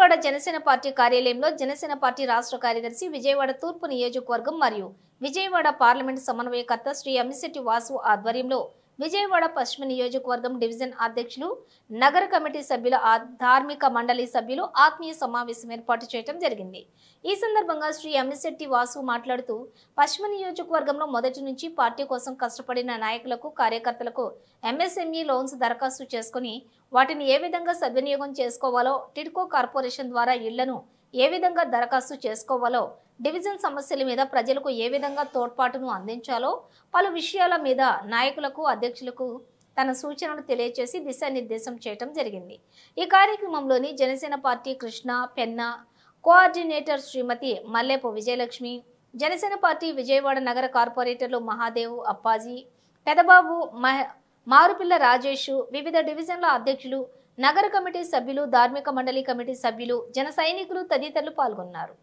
Vijayawada Janasena party కార్యాలయంలో Janasena party రాష్ట్ర కార్యదర్శి, విజయవాడ తూర్పు నియోజకవర్గం మరియు విజయవాడ పార్లమెంట్ సమన్వయకర్త శ్రీ అమ్మిశెట్టి వాసు ఆధ్వర్యంలో విజయవాడ పశ్చిమ నియోజకవర్గం డివిజన్ అధ్యక్షులు, నగర కమిటీ సభ్యుల, ధార్మిక మండలి సభ్యులు ఆత్మీయ సమావేశం ఏర్పాటు చేయడం జరిగింది. ఈ సందర్భంగా శ్రీ అమ్మిశెట్టి వాసు మాట్లాడుతూ, పశ్చిమ నియోజకవర్గంలో మొదటి నుంచి పార్టీ కోసం కష్టపడిన నాయకులకు, కార్యకర్తలకు ఎంఎస్ఎంఈ లోన్స్ దరఖాస్తు చేసుకుని వాటిని ఏ విధంగా సద్వినియోగం చేసుకోవాలో, టిడ్కో కార్పొరేషన్ ద్వారా ఇళ్లను ఏ విధంగా దరఖాస్తు చేసుకోవాలో, డివిజన్ సమస్యల మీద ప్రజలకు ఏ విధంగా తోడ్పాటును అందించాలో పలు విషయాల మీద నాయకులకు, అధ్యక్షులకు తన సూచనలు తెలియజేసి దిశానిర్దేశం చేయడం జరిగింది. ఈ కార్యక్రమంలోని జనసేన పార్టీ కృష్ణ పెన్నా కోఆర్డినేటర్ శ్రీమతి మల్లేపు విజయలక్ష్మి, జనసేన పార్టీ విజయవాడ నగర కార్పొరేటర్లు మహాదేవ్, అప్పాజీ, పెదబాబు, మారుపిల్ల రాజేష్, వివిధ డివిజన్ల అధ్యక్షులు, నగర కమిటీ సభ్యులు, ధార్మిక మండలి కమిటీ సభ్యులు, జన సైనికులు తదితరులు పాల్గొన్నారు.